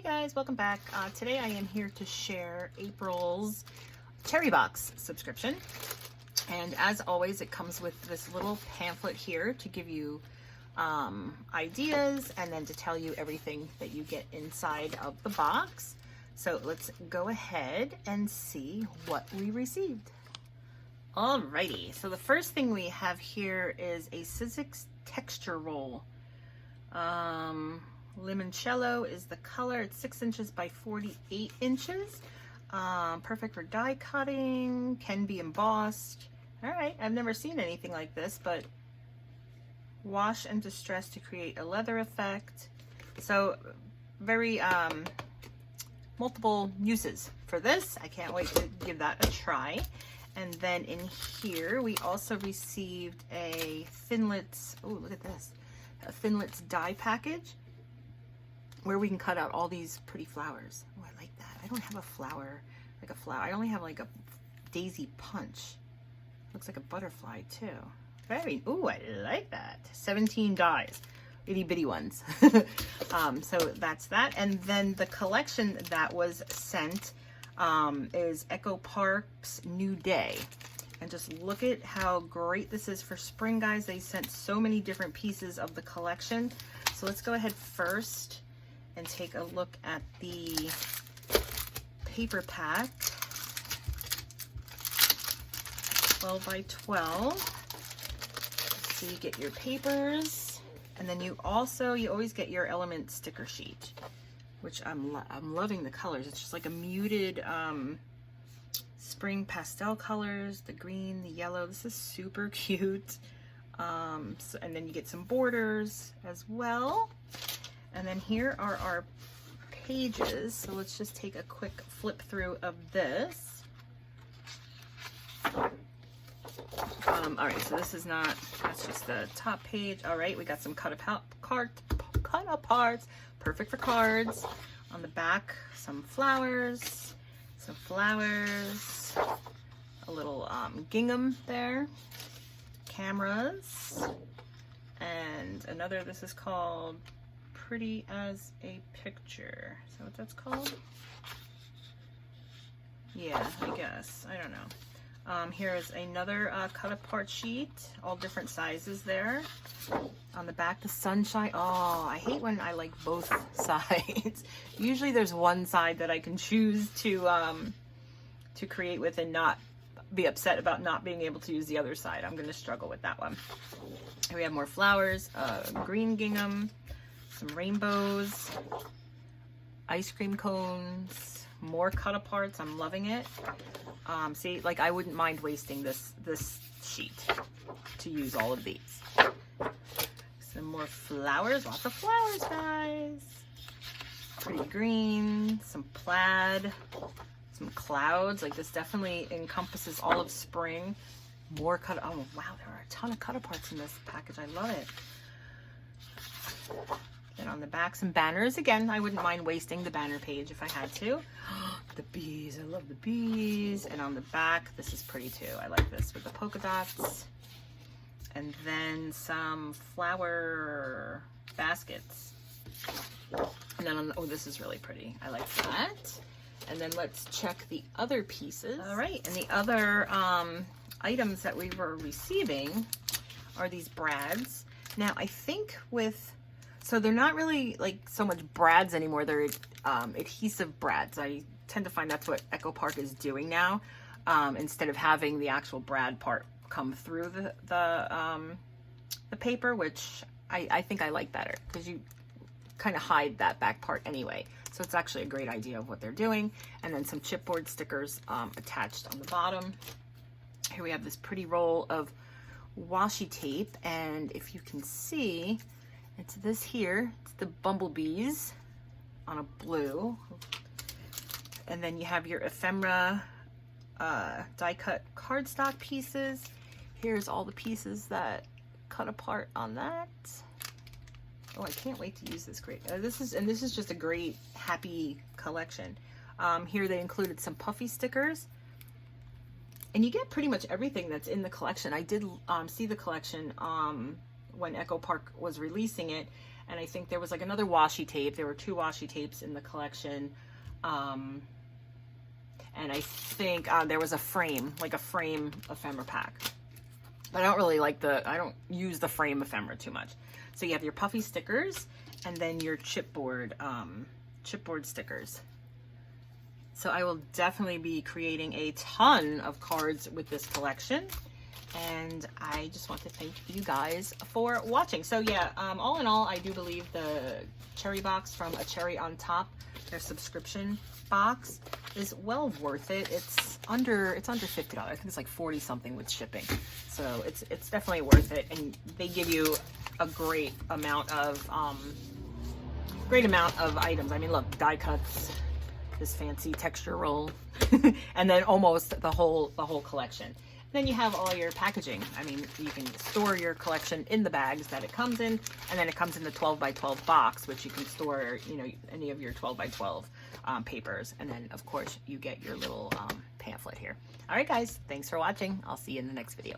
Hey guys, welcome back. Today I am here to share April's Cherry Box subscription. And as always, it comes with this little pamphlet here to give you ideas and then to tell you everything that you get inside of the box. So let's go ahead and see what we received. Alrighty, so the first thing we have here is a Sizzix texture roll. Limoncello is the color. It's 6 inches by 48 inches. Perfect for die cutting, can be embossed. All right, I've never seen anything like this, but wash and distress to create a leather effect. So very multiple uses for this. I can't wait to give that a try. And then in here, we also received a Thinlits, oh, look at this, a Thinlits die package where we can cut out all these pretty flowers. Oh, I like that. I don't have a flower, like a flower. I only have like a daisy punch. Looks like a butterfly too. Very, ooh, I like that. 17 dies, itty bitty ones. So that's that. And then the collection that was sent is Echo Park's New Day. And just look at how great this is for spring, guys. They sent so many different pieces of the collection. So let's go ahead first and take a look at the paper pack. 12 by 12. So you get your papers, and then you always get your element sticker sheet, which I'm loving the colors. It's just like a muted spring pastel colors, the green, the yellow. This is super cute. And then you get some borders as well. And then here are our pages. So let's just take a quick flip through of this. All right, so this is not, that's just the top page. All right, we got some cut aparts, perfect for cards. On the back, some flowers, a little gingham there, cameras, and another, this is called Pretty as a Picture. Is that what that's called? Yeah, I guess. I don't know. Here is another cut apart sheet, all different sizes there. On the back, the sunshine. Oh, I hate when I like both sides. Usually there's one side that I can choose to create with and not be upset about not being able to use the other side. I'm going to struggle with that one. Here we have more flowers, green gingham, some rainbows, ice cream cones, more cut aparts. I'm loving it. See, like I wouldn't mind wasting this sheet to use all of these. Some more flowers, lots of flowers, guys. Pretty green, some plaid, some clouds. Like this definitely encompasses all of spring. More cut, oh wow, there are a ton of cut aparts in this package. I love it. Then on the back, some banners. Again, I wouldn't mind wasting the banner page if I had to. The bees, I love the bees. And on the back, this is pretty too. I like this with the polka dots. And then some flower baskets. And then on the, oh, this is really pretty. I like that. And then let's check the other pieces. All right, and the other items that we were receiving are these brads. Now, I think so they're not really like so much brads anymore. They're adhesive brads. I tend to find that's what Echo Park is doing now. Instead of having the actual brad part come through the paper, which I think I like better because you kind of hide that back part anyway. So it's actually a great idea of what they're doing. And then some chipboard stickers attached on the bottom. Here we have this pretty roll of washi tape, and if you can see, it's this here. It's the bumblebees on a blue. And then you have your ephemera die cut cardstock pieces. Here's all the pieces that cut apart on that. Oh, I can't wait to use this. Great. This is just a great happy collection. Here they included some puffy stickers. And you get pretty much everything that's in the collection. I did see the collection when Echo Park was releasing it, And I think there was like another washi tape. There were 2 washi tapes in the collection. And I think there was a frame, like a frame ephemera pack. But I don't really like I don't use the frame ephemera too much. So you have your puffy stickers and then your chipboard stickers. So I will definitely be creating a ton of cards with this collection. And I just want to thank you guys for watching. So yeah, all in all, I do believe the cherry box from A Cherry on Top, their subscription box, is well worth it. It's under $50. I think it's like 40 something with shipping. So it's definitely worth it. And they give you a great amount of items. I mean, look, die cuts, this fancy texture roll, and then almost the whole collection. Then you have all your packaging. I mean, you can store your collection in the bags that it comes in, and then it comes in the 12 by 12 box, which you can store, you know, any of your 12 by 12 papers. And then, of course, you get your little pamphlet here. All right, guys, thanks for watching. I'll see you in the next video.